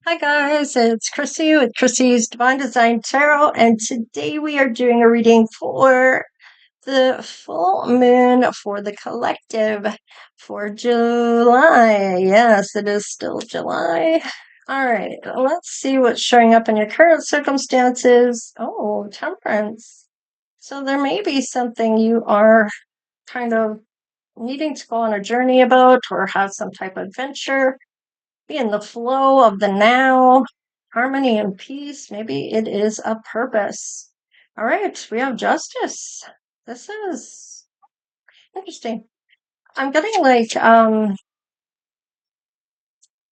Hi guys, it's Chrissy with Chrissy's Divine Design Tarot, and today we are doing a reading for the full moon for the collective for July. Yes, it is still July. All right, let's see what's showing up in your current circumstances. Oh, Temperance. So there may be something you are kind of needing to go on a journey about or have some type of adventure. Be in the flow of the now, harmony and peace. Maybe it is a purpose. All right, we have justice. This is interesting. I'm getting like,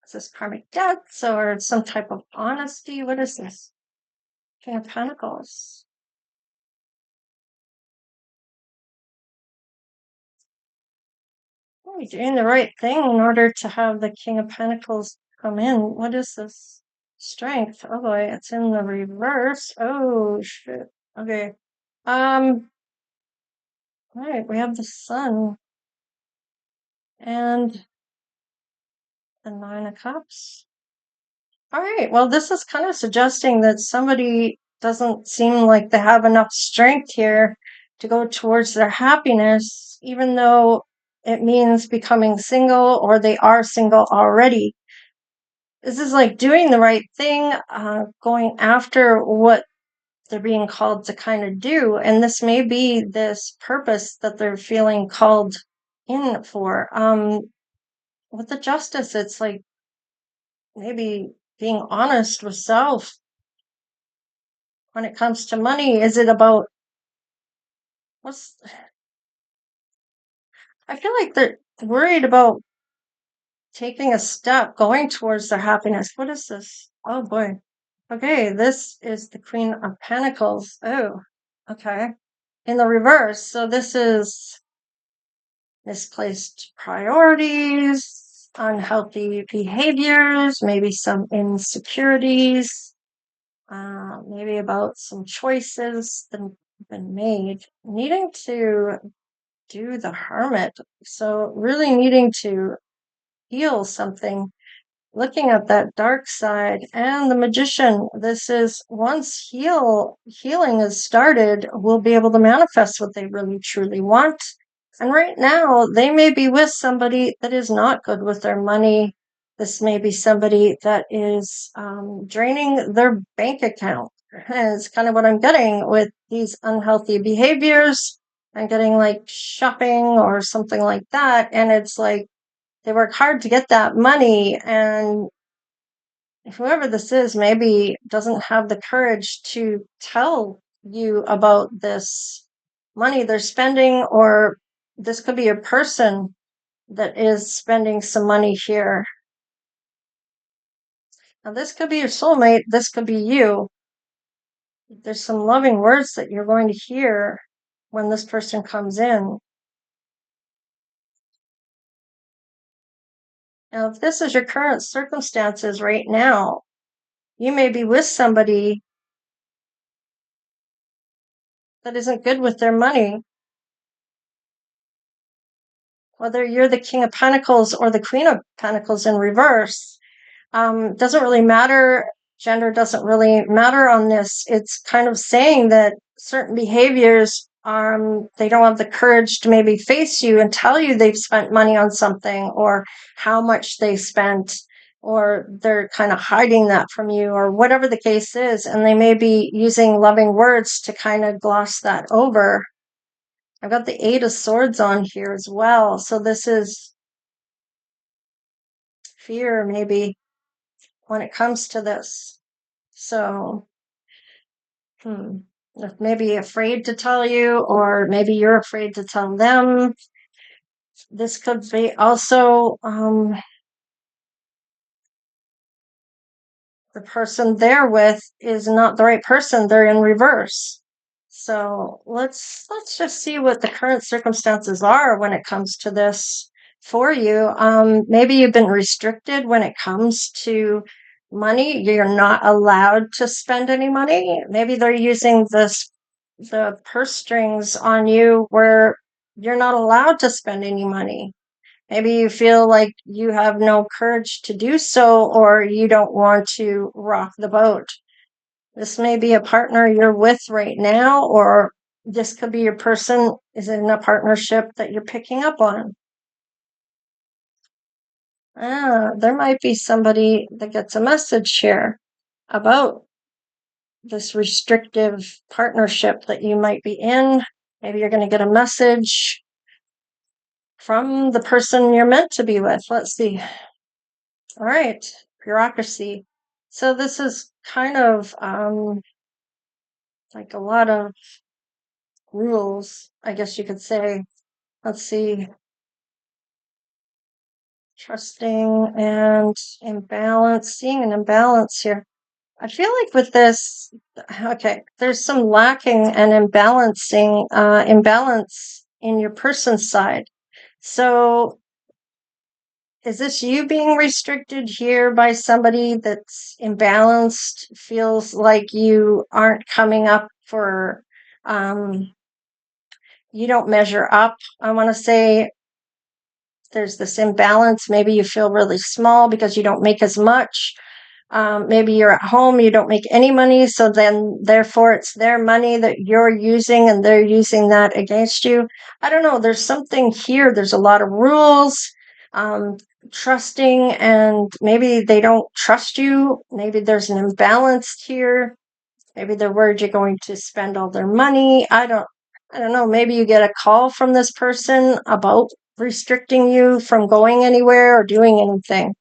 is this karmic debts or some type of honesty? What is this? King of Pentacles. Are we doing the right thing in order to have the King of Pentacles come in? What is this? Strength. Oh boy, it's in the reverse. Oh shit. Okay. All right, we have the Sun and the Nine of Cups. All right, well, this is kind of suggesting that somebody doesn't seem like they have enough strength here to go towards their happiness, even though it means becoming single or they are single already. This is like doing the right thing, going after what they're being called to kind of do. And this may be this purpose that they're feeling called in for. With the justice, it's like maybe being honest with self when it comes to money. Is it about what's I feel like they're worried about taking a step going towards their happiness. What is this? Oh boy. Okay, this is the Queen of Pentacles. Oh, okay. In the reverse. So this is misplaced priorities, unhealthy behaviors, maybe some insecurities, maybe about some choices that have been made, needing to do the hermit. So really needing to heal something, looking at that dark side and the magician. This is once healing is started, we'll be able to manifest what they really truly want. And right now, they may be with somebody that is not good with their money. This may be somebody that is draining their bank account. Is kind of what I'm getting with these unhealthy behaviors. I'm getting like shopping or something like that. And it's like they work hard to get that money. And whoever this is maybe doesn't have the courage to tell you about this money they're spending, or this could be a person that is spending some money here. Now, this could be your soulmate, this could be you. There's some loving words that you're going to hear when this person comes in. Now, if this is your current circumstances right now, you may be with somebody that isn't good with their money. Whether you're the King of Pentacles or the Queen of Pentacles in reverse, doesn't really matter. Gender doesn't really matter on this. It's kind of saying that certain behaviors, they don't have the courage to maybe face you and tell you they've spent money on something or how much they spent, or they're kind of hiding that from you, or whatever the case is. And they may be using loving words to kind of gloss that over. I've got the Eight of Swords on here as well. So this is fear, maybe, when it comes to this. So, maybe afraid to tell you, or maybe you're afraid to tell them. This could be also the person they're with is not the right person. They're in reverse. So let's just see what the current circumstances are when it comes to this for you. Maybe you've been restricted when it comes to money. You're not allowed to spend any money. Maybe they're using the purse strings on you where you're not allowed to spend any money. Maybe you feel like you have no courage to do so, or you don't want to rock the boat. This may be a partner you're with right now, or this could be your person is in a partnership that you're picking up on. There might be somebody that gets a message here about this restrictive partnership that you might be in. Maybe you're going to get a message from the person you're meant to be with. Let's see. All right, bureaucracy. So this is kind of like a lot of rules, I guess you could say. Let's see. Trusting and imbalance, seeing an imbalance here. I feel like with this, okay, there's some lacking and imbalance in your person's side. So is this you being restricted here by somebody that's imbalanced, feels like you aren't coming up for, you don't measure up? I want to say there's this imbalance. Maybe you feel really small because you don't make as much. Maybe you're at home, you don't make any money, so then therefore it's their money that you're using and they're using that against you. I don't know. There's something here. There's a lot of rules, trusting, and maybe they don't trust you. Maybe there's an imbalance here. Maybe they're worried you're going to spend all their money. I don't know. Maybe you get a call from this person about restricting you from going anywhere or doing anything.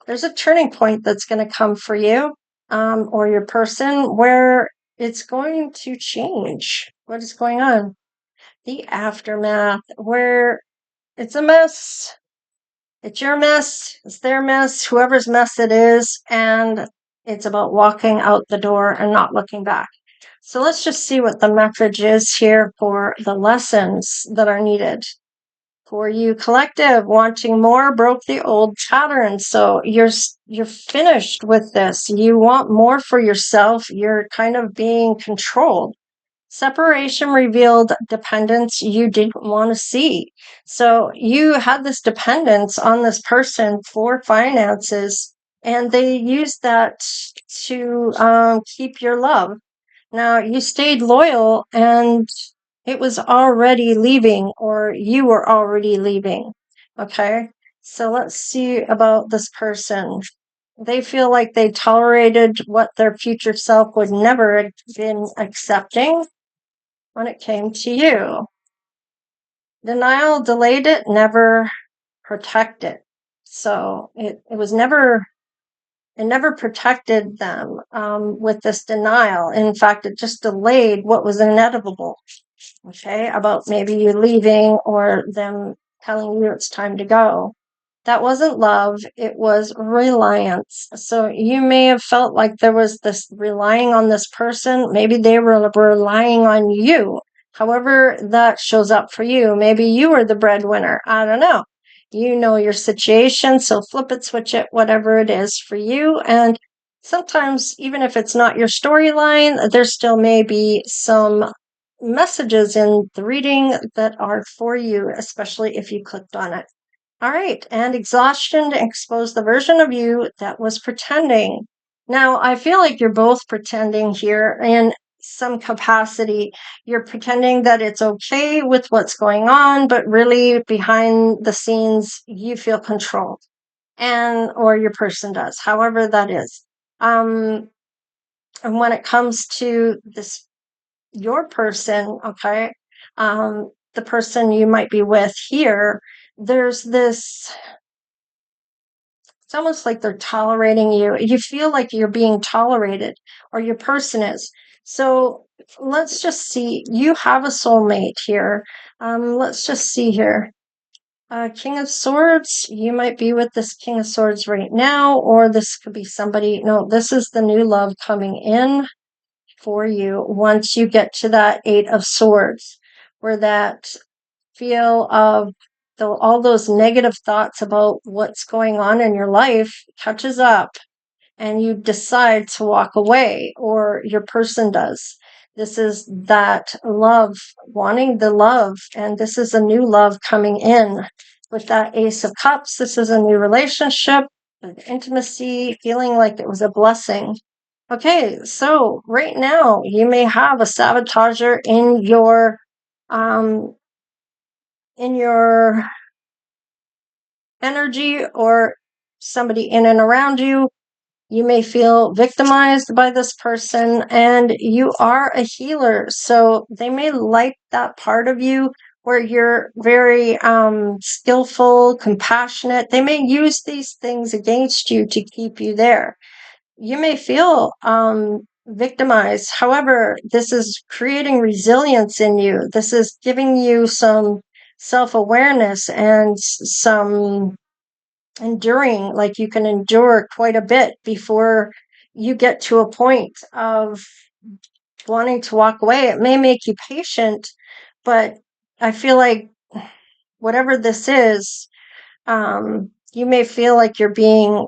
There's a turning point that's going to come for you, or your person, where it's going to change. What is going on? The aftermath, where it's a mess. It's your mess, it's their mess, whoever's mess it is, and it's about walking out the door and not looking back. So let's just see what the message is here for the lessons that are needed. For you collective, wanting more broke the old pattern. So you're finished with this. You want more for yourself. You're kind of being controlled. Separation revealed dependence you didn't want to see. So you had this dependence on this person for finances, and they used that to keep your love. Now you stayed loyal, and it was already leaving, or you were already leaving. Okay, so let's see about this person. They feel like they tolerated what their future self would never have been accepting when it came to you. Denial delayed it, never protected. So it was never, it never protected them with this denial. In fact, it just delayed what was inevitable. Okay, about maybe you leaving or them telling you it's time to go. That wasn't love, it was reliance. So you may have felt like there was this relying on this person. Maybe they were relying on you. However, that shows up for you. Maybe you were the breadwinner. I don't know. You know your situation, so flip it, switch it, whatever it is for you. And sometimes, even if it's not your storyline, there still may be some messages in the reading that are for you, especially if you clicked on it. All right, and exhaustion exposed the version of you that was pretending. Now, I feel like you're both pretending here in some capacity. You're pretending that it's okay with what's going on, but really behind the scenes, you feel controlled, and or your person does, however that is. And when it comes to this your person, okay, the person you might be with here, there's this, it's almost like they're tolerating you. You feel like you're being tolerated, or your person is. So let's just see. You have a soulmate here. Let's just see here. King of Swords, you might be with this King of Swords right now, or this could be somebody. No, this is the new love coming in for you once you get to that Eight of Swords, where that feel of all those negative thoughts about what's going on in your life catches up, and you decide to walk away, or your person does. This is that love, wanting the love, and this is a new love coming in with that Ace of Cups, this is a new relationship, intimacy, feeling like it was a blessing. Okay, so right now you may have a sabotager um in your energy, or somebody in and around you. You may feel victimized by this person, and you are a healer. So they may like that part of you where you're very skillful, compassionate. They may use these things against you to keep you there. You may feel victimized. However, this is creating resilience in you. This is giving you some self-awareness and some enduring, like you can endure quite a bit before you get to a point of wanting to walk away. It may make you patient, but I feel like whatever this is, you may feel like you're being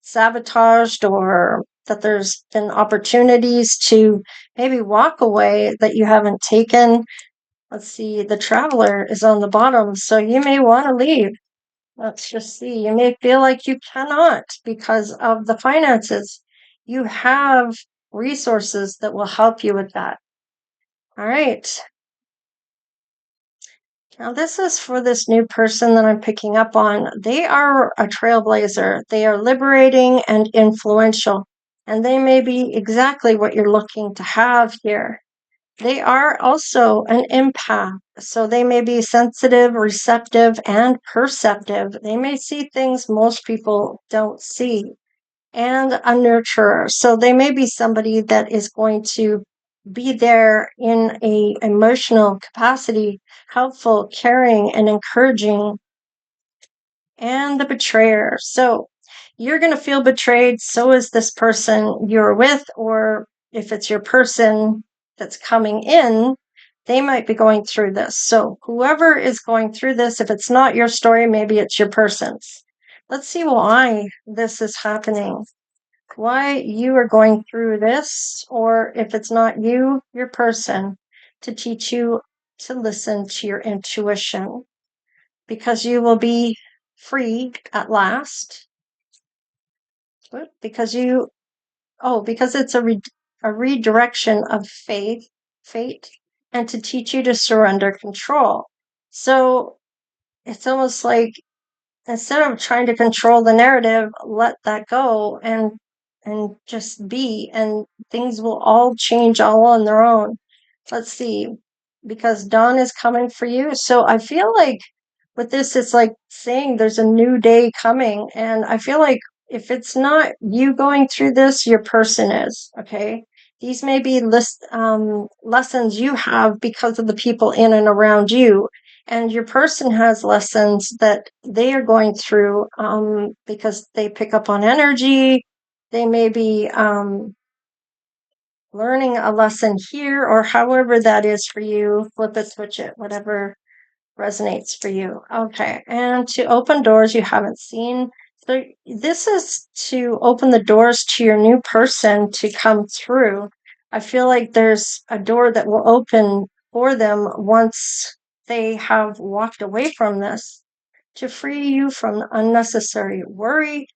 sabotaged, or that there's been opportunities to maybe walk away that you haven't taken. Let's see, the Traveler is on the bottom, so you may want to leave. Let's just see. You may feel like you cannot because of the finances. You have resources that will help you with that. All right. Now, this is for this new person that I'm picking up on. They are a trailblazer. They are liberating and influential, and they may be exactly what you're looking to have here. They are also an empath, so they may be sensitive, receptive, and perceptive. They may see things most people don't see, and a nurturer. So they may be somebody that is going to be there in a emotional capacity, helpful, caring, and encouraging. And the betrayer. So you're going to feel betrayed. So is this person you're with, or if it's your person that's coming in, they might be going through this. So whoever is going through this, if it's not your story, maybe it's your person's. Let's see why this is happening. Why you are going through this, or if it's not you, your person, to teach you to listen to your intuition, because you will be free at last. Because it's a redirection of fate, and to teach you to surrender control. So it's almost like, instead of trying to control the narrative, let that go and just be, and things will all change all on their own. Let's see, because dawn is coming for you. So I feel like with this, it's like saying there's a new day coming, and I feel like if it's not you going through this, your person is. Okay, these may be lessons you have because of the people in and around you, and your person has lessons that they are going through because they pick up on energy. They may be learning a lesson here, or however that is for you. Flip it, switch it, whatever resonates for you. Okay, and to open doors you haven't seen. So this is to open the doors to your new person to come through. I feel like there's a door that will open for them once they have walked away from this, to free you from unnecessary worry,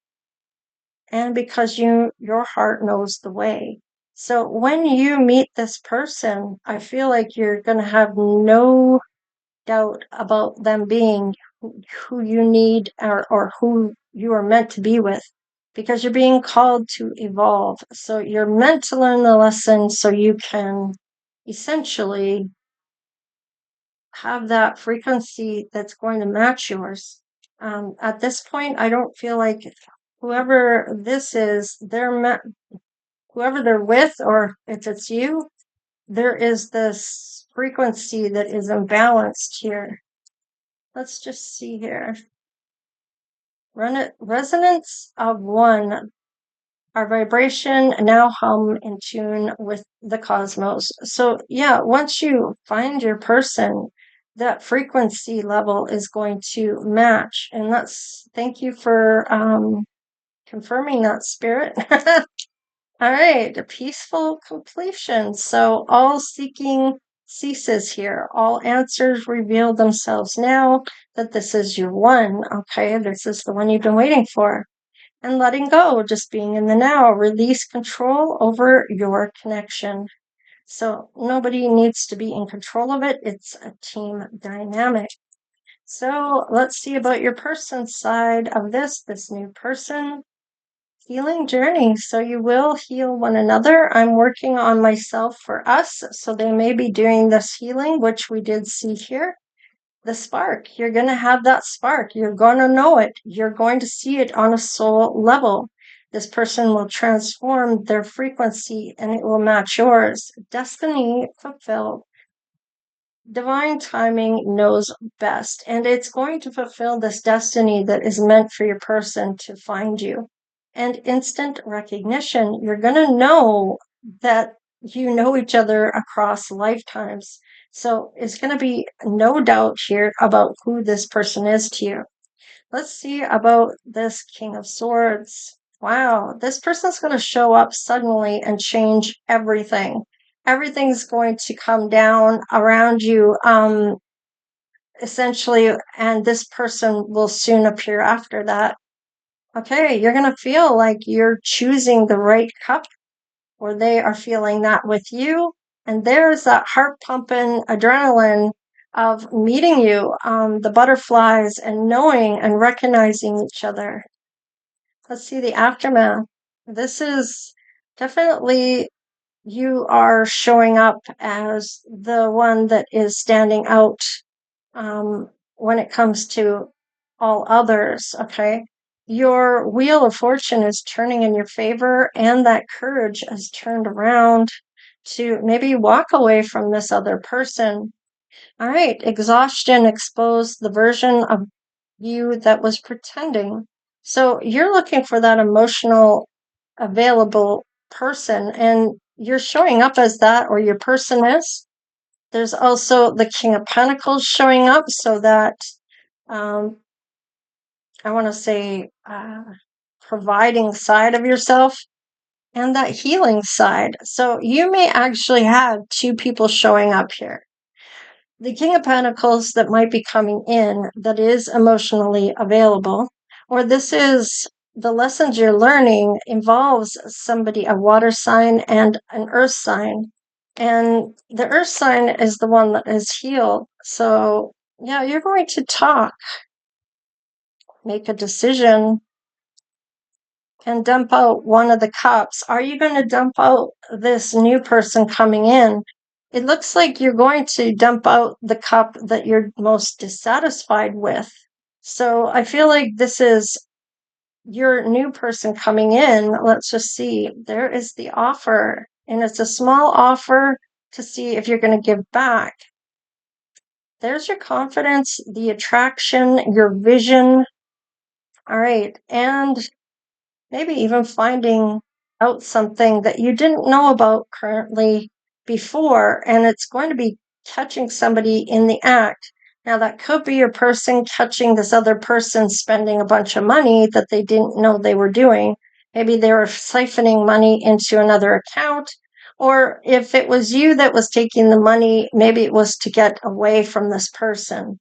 and because your heart knows the way. So when you meet this person, I feel like you're going to have no doubt about them being who you need, or who you are meant to be with, because you're being called to evolve. So you're meant to learn the lesson so you can essentially have that frequency that's going to match yours. At this point, I don't feel like whoever this is, whoever they're with, or if it's you, there is this frequency that is imbalanced here. Let's just see here. Resonance of one. Our vibration now hum in tune with the cosmos. So yeah, once you find your person, that frequency level is going to match. And thank you for confirming that, Spirit. All right, a peaceful completion. So all seeking ceases here. All answers reveal themselves now that this is your one. Okay, this is the one you've been waiting for. And letting go, just being in the now. Release control over your connection. So nobody needs to be in control of it. It's a team dynamic. So let's see about your person's side of this new person. Healing journey. So you will heal one another. I'm working on myself for us. So they may be doing this healing, which we did see here. The spark. You're going to have that spark. You're going to know it. You're going to see it on a soul level. This person will transform their frequency and it will match yours. Destiny fulfilled. Divine timing knows best, and it's going to fulfill this destiny that is meant for your person to find you. And instant recognition, you're going to know that you know each other across lifetimes. So it's going to be no doubt here about who this person is to you. Let's see about this King of Swords. Wow, this person's going to show up suddenly and change everything. Everything's going to come down around you, essentially, and this person will soon appear after that. Okay, you're going to feel like you're choosing the right cup, or they are feeling that with you. And there's that heart pumping adrenaline of meeting you, the butterflies, and knowing and recognizing each other. Let's see the aftermath. This is definitely you are showing up as the one that is standing out when it comes to all others. Okay. Your wheel of fortune is turning in your favor, and that courage has turned around to maybe walk away from this other person. All right. Exhaustion exposed the version of you that was pretending. So you're looking for that emotional, available person, and you're showing up as that, or your person is. There's also the King of Pentacles showing up, so that I want to say providing side of yourself and that healing side. So you may actually have two people showing up here. The King of Pentacles that might be coming in that is emotionally available, or this is the lessons you're learning involves somebody, a water sign and an earth sign. And the earth sign is the one that is healed. So yeah, you're going to talk, make a decision, and dump out one of the cups. Are you going to dump out this new person coming in? It looks like you're going to dump out the cup that you're most dissatisfied with. So I feel like this is your new person coming in. Let's just see. There is the offer, and it's a small offer to see if you're going to give back. There's your confidence, the attraction, your vision. All right. And maybe even finding out something that you didn't know about currently before, and it's going to be catching somebody in the act. Now, that could be your person catching this other person spending a bunch of money that they didn't know they were doing. Maybe they were siphoning money into another account, or if it was you that was taking the money, maybe it was to get away from this person.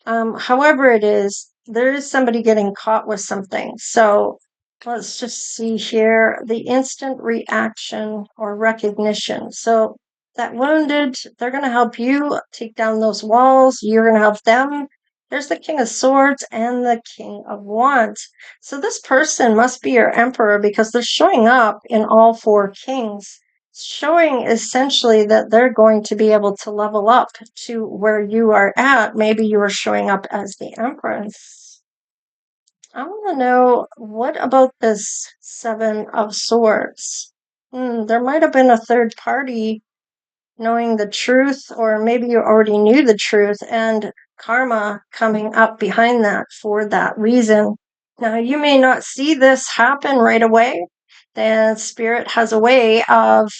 However it is, there is somebody getting caught with something. So let's just see here, the instant reaction or recognition. So that wounded, they're going to help you take down those walls. You're going to help them. There's the King of Swords and the King of Wands. So this person must be your emperor because they're showing up in all four kings, showing essentially that they're going to be able to level up to where you are at. Maybe you are showing up as the Empress. I want to know, what about this Seven of Swords? There might have been a third party knowing the truth, or maybe you already knew the truth, and karma coming up behind that for that reason. Now, you may not see this happen right away. The spirit has a way of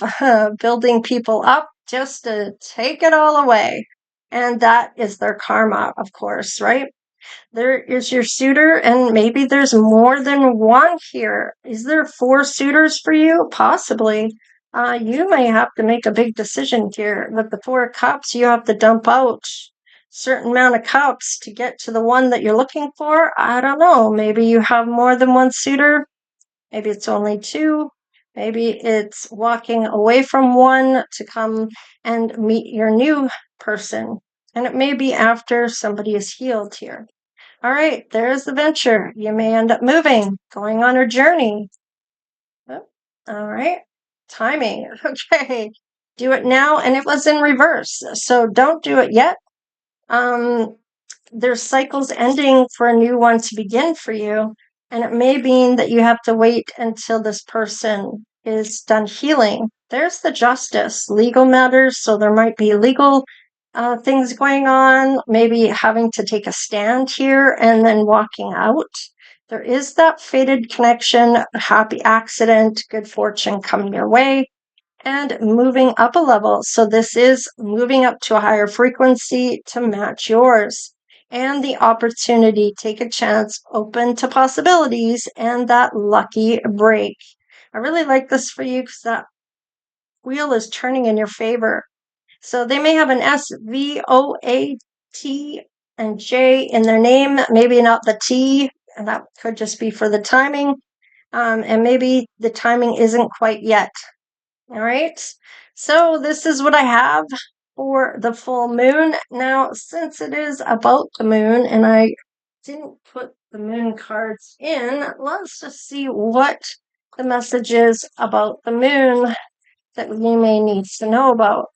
building people up just to take it all away. And that is their karma, of course, right? There is your suitor, and maybe there's more than one here. Is there four suitors for you? Possibly. You may have to make a big decision here. With the Four of Cups, you have to dump out certain amount of cups to get to the one that you're looking for. I don't know. Maybe you have more than one suitor. Maybe it's only two. Maybe it's walking away from one to come and meet your new person. And it may be after somebody is healed here. All right, there's the venture. You may end up moving, going on a journey. Oh, all right, timing. Okay, do it now. And it was in reverse. So don't do it yet. There's cycles ending for a new one to begin for you. And it may mean that you have to wait until this person is done healing. There's the justice, legal matters. So there might be legal things going on, maybe having to take a stand here and then walking out. There is that fated connection, happy accident, good fortune coming your way, and moving up a level. So this is moving up to a higher frequency to match yours. And the opportunity, take a chance, open to possibilities, and that lucky break. I really like this for you because that wheel is turning in your favor. So they may have an S, V, O, A, T, and J in their name, maybe not the T, and that could just be for the timing. And maybe the timing isn't quite yet. All right. So this is what I have for the full moon. Now, since it is about the moon and I didn't put the moon cards in, let's just see what the message is about the moon that you may need to know about.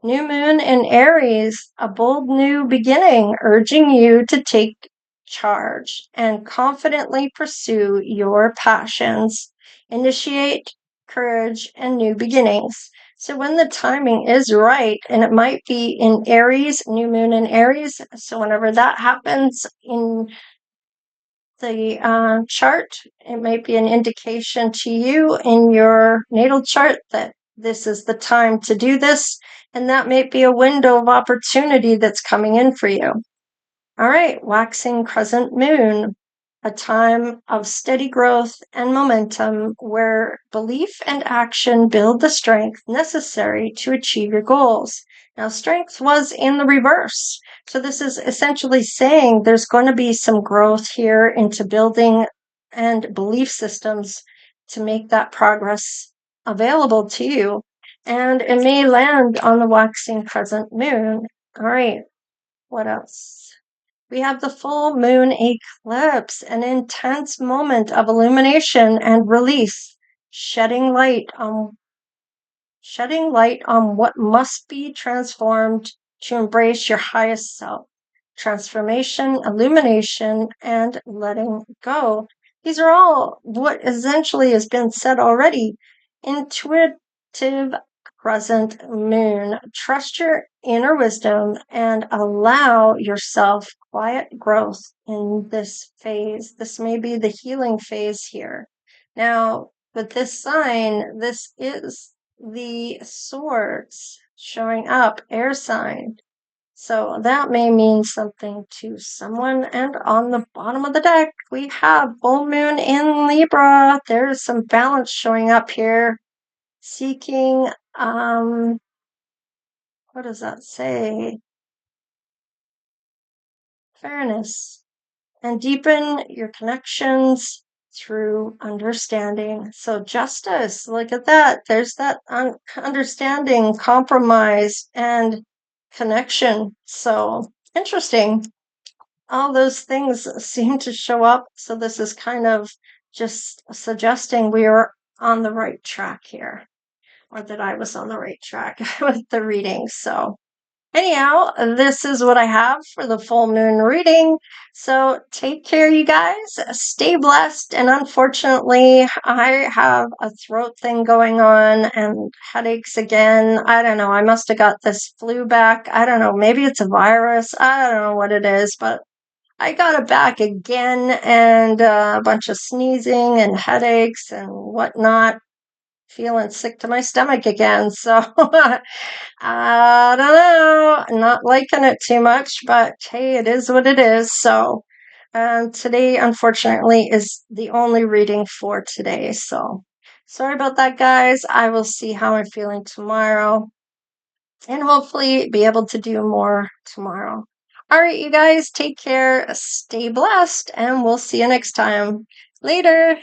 New moon in Aries, a bold new beginning, urging you to take charge and confidently pursue your passions. Initiate courage and new beginnings. So when the timing is right, and it might be in Aries, new moon in Aries. So whenever that happens in the chart, it might be an indication to you in your natal chart that this is the time to do this, and that may be a window of opportunity that's coming in for you. All right, waxing crescent moon, a time of steady growth and momentum where belief and action build the strength necessary to achieve your goals. Now, strength was in the reverse. So this is essentially saying there's going to be some growth here into building and belief systems to make that progress available to you. And it may land on the waxing crescent moon. All right, what else? We have the full moon eclipse, an intense moment of illumination and release, shedding light on what must be transformed to embrace your highest self. Transformation, illumination, and letting go. These are all what essentially has been said already. Intuitive crescent moon. Trust your inner wisdom and allow yourself quiet growth in this phase. This may be the healing phase here. Now, with this sign, this is the swords showing up, air sign. So that may mean something to someone. And on the bottom of the deck, we have full moon in Libra. There's some balance showing up here. Seeking, what does that say? Fairness. And deepen your connections through understanding. So justice, look at that. There's that understanding, compromise, and connection. So interesting. All those things seem to show up. So this is kind of just suggesting we are on the right track here, or that I was on the right track with the reading. So anyhow, this is what I have for the full moon reading. So take care, you guys. Stay blessed. And unfortunately, I have a throat thing going on and headaches again. I don't know. I must have got this flu back. I don't know. Maybe it's a virus. I don't know what it is, but I got it back again, and a bunch of sneezing and headaches and whatnot. Feeling sick to my stomach again. So I don't know, not liking it too much, but hey, it is what it is. So today, unfortunately, is the only reading for today. So Sorry about that, guys. I will see how I'm feeling tomorrow and hopefully be able to do more tomorrow. All right, you guys, take care, stay blessed, and we'll see you next time. Later.